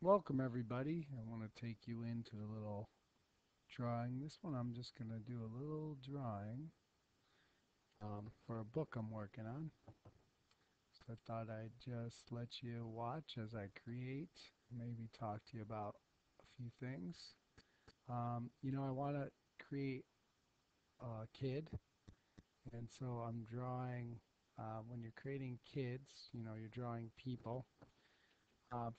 Welcome everybody. I want to take you into a little drawing. This one I'm just going to do a little drawing for a book I'm working on. So I thought I'd just let you watch as I create, maybe talk to you about a few things. I want to create a kid, and so I'm drawing, when you're creating kids, you're drawing people.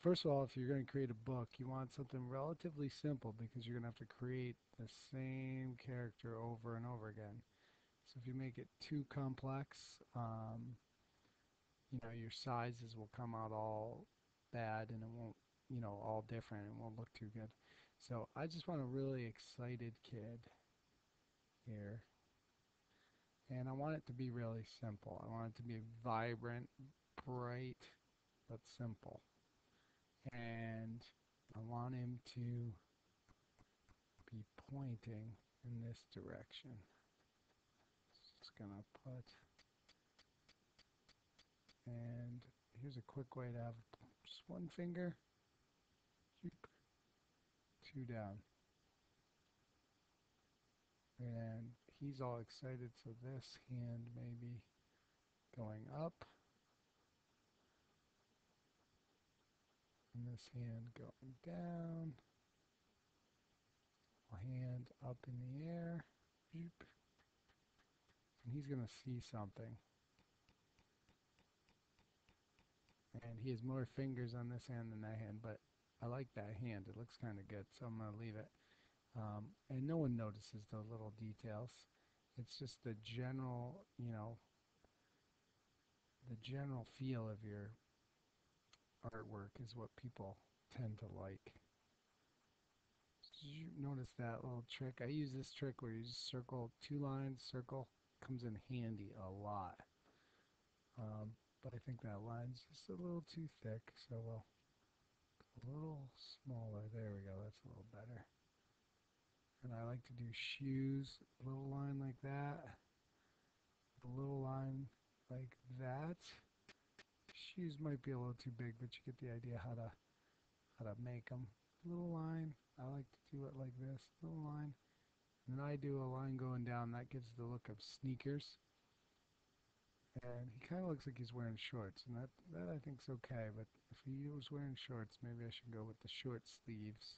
First of all, if you're going to create a book, you want something relatively simple because you're going to have to create the same character over and over again. So if you make it too complex, your sizes will come out all bad and it won't, all different. It won't look too good. So I just want a really excited kid here. And I want it to be really simple. I want it to be vibrant, bright, but simple. And I want him to be pointing in this direction. Just gonna put, and here's a quick way to have just one finger, two down. And he's all excited, so this hand may be going up, and this hand going down, hand up in the air, and he's gonna see something. And he has more fingers on this hand than that hand, but I like that hand. It looks kind of good, so I'm going to leave it. And no one notices the little details. It's just the general, the general feel of your artwork is what people tend to like. Did you notice that little trick? I use this trick where you just circle two lines, circle, comes in handy a lot. But I think that line's just a little too thick, so we'll a little smaller. There we go. That's a little better. And I like to do shoes, a little line like that, a little line like that. Shoes might be a little too big, but you get the idea how to make them. Little line. I like to do it like this. Little line. And then I do a line going down. That gives the look of sneakers. And he kind of looks like he's wearing shorts, and that I think's okay. But if he was wearing shorts, maybe I should go with the short sleeves.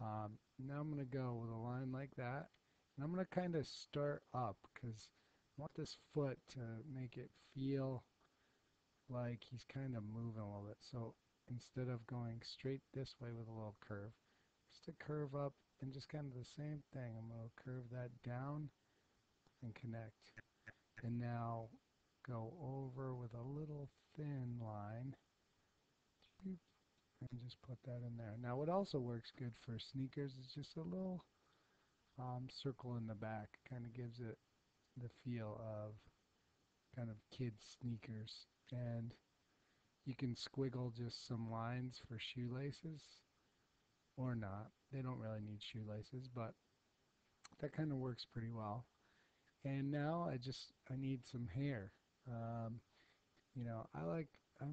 Now I'm going to go with a line like that. And I'm going to kind of start up because I want this foot to make it feel like he's kind of moving a little bit. So instead of going straight this way with a little curve, just to curve up and just kind of the same thing. I'm going to curve that down and connect. And now go over with a little thin line and just put that in there. Now what also works good for sneakers is just a little circle in the back. Kind of gives it the feel of kind of kid sneakers. And you can squiggle just some lines for shoelaces or not. They don't really need shoelaces, but that kind of works pretty well. And now I need some hair. Um, I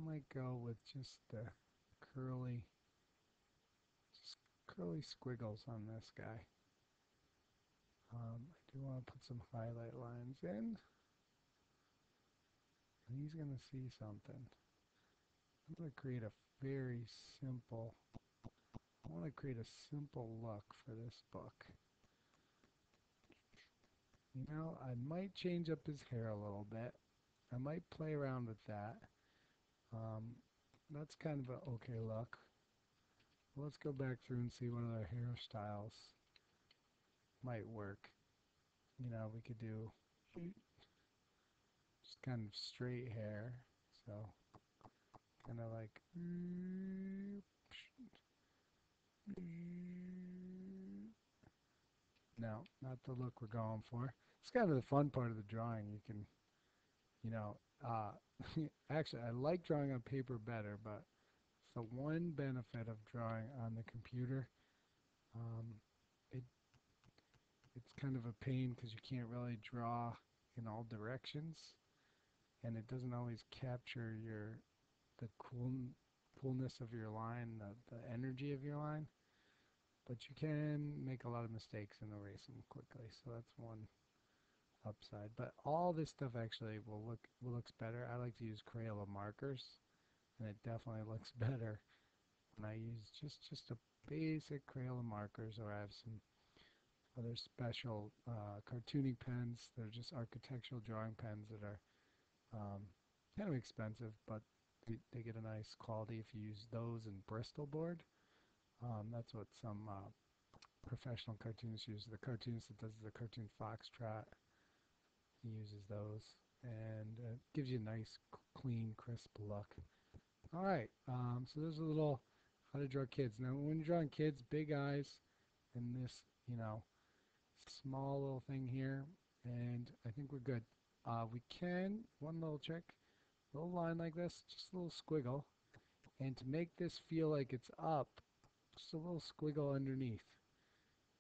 might go with just the curly, just curly squiggles on this guy. I do want to put some highlight lines in, and he's going to see something. I'm going to create a very simple, I want to create a simple look for this book. I might change up his hair a little bit. I might play around with that. Um, that's kind of an okay look. Let's go back through and see what other hairstyles might work. We could do just kind of straight hair. So kind of like no, not the look we're going for. It's kind of the fun part of the drawing. You can, you know, uh, actually, I like drawing on paper better, but the one benefit of drawing on the computer, um, it it's kind of a pain because you can't really draw in all directions, and it doesn't always capture the fullness of your line, the energy of your line, but you can make a lot of mistakes and erase them quickly. So that's one upside. But all this stuff actually will looks better. I like to use Crayola markers, and it definitely looks better when I use just a basic Crayola markers, or I have some other special cartooning pens. They're just architectural drawing pens that are um, kind of expensive, but they get a nice quality if you use those in Bristol board. That's what some professional cartoonists use. The cartoonist that does the cartoon Foxtrot, he uses those, and it gives you a nice, clean, crisp look. All right, so there's a little how to draw kids. Now, when you're drawing kids, big eyes, and this, you know, small little thing here, and I think we're good. We can, one little trick, little line like this, just a little squiggle, and to make this feel like it's up, just a little squiggle underneath,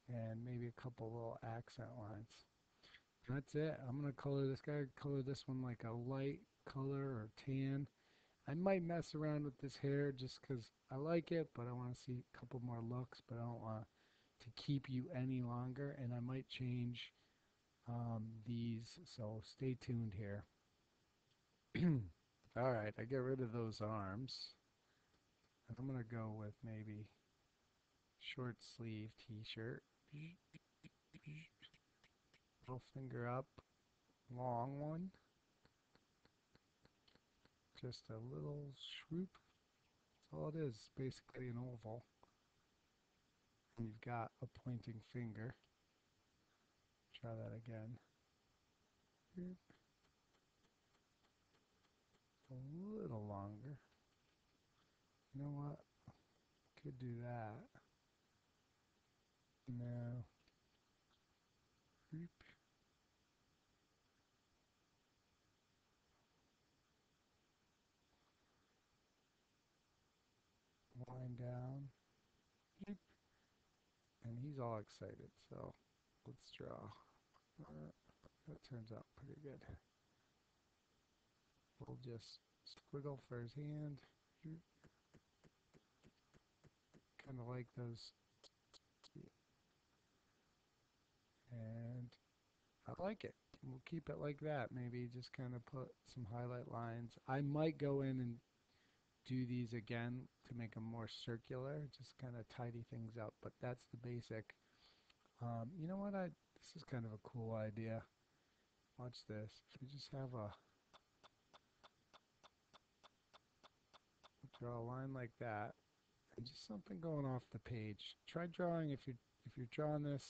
and maybe a couple little accent lines. That's it. I'm going to color this guy, color this one like a light color or tan. I might mess around with this hair just because I like it, but I want to see a couple more looks, but I don't want to keep you any longer, and I might change these, so stay tuned here. All right, I get rid of those arms. And I'm going to go with maybe short sleeve t-shirt. Little finger up, long one. Just a little swoop. That's all it is, basically an oval. And you've got a pointing finger. Try that again. A little longer. You know what? Could do that. No. Wind down. And he's all excited, so let's draw. That turns out pretty good. We'll just squiggle for his hand. Kind of like those. And I like it. We'll keep it like that. Maybe just kind of put some highlight lines. I might go in and do these again to make them more circular, just kind of tidy things up, but that's the basic. You know what? This is kind of a cool idea. Watch this. If you just have a draw a line like that, and just something going off the page. Try drawing if you're drawing this.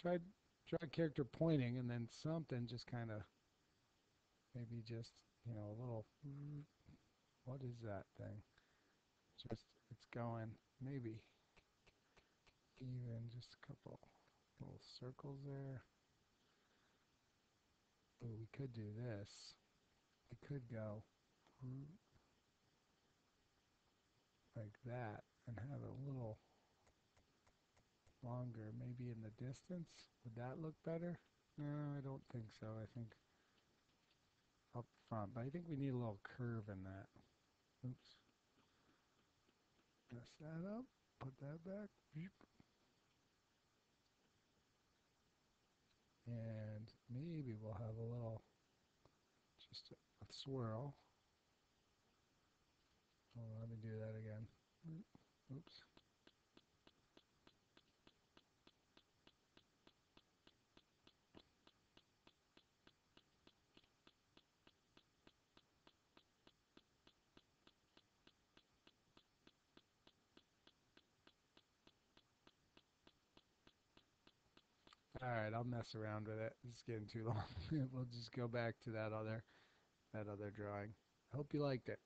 Try draw a character pointing, and then something just kind of maybe just a little. What is that thing? Just it's going maybe even just a couple little circles there. Oh, we could do this. We could go like that and have it a little longer, maybe in the distance. Would that look better? No, I don't think so. I think up front, but I think we need a little curve in that. Oops. Mess that up. Put that back. And maybe we'll have a little, just a swirl. Oh, let me do that again. Oops. All right, I'll mess around with it. It's getting too long. We'll just go back to that other drawing. I hope you liked it.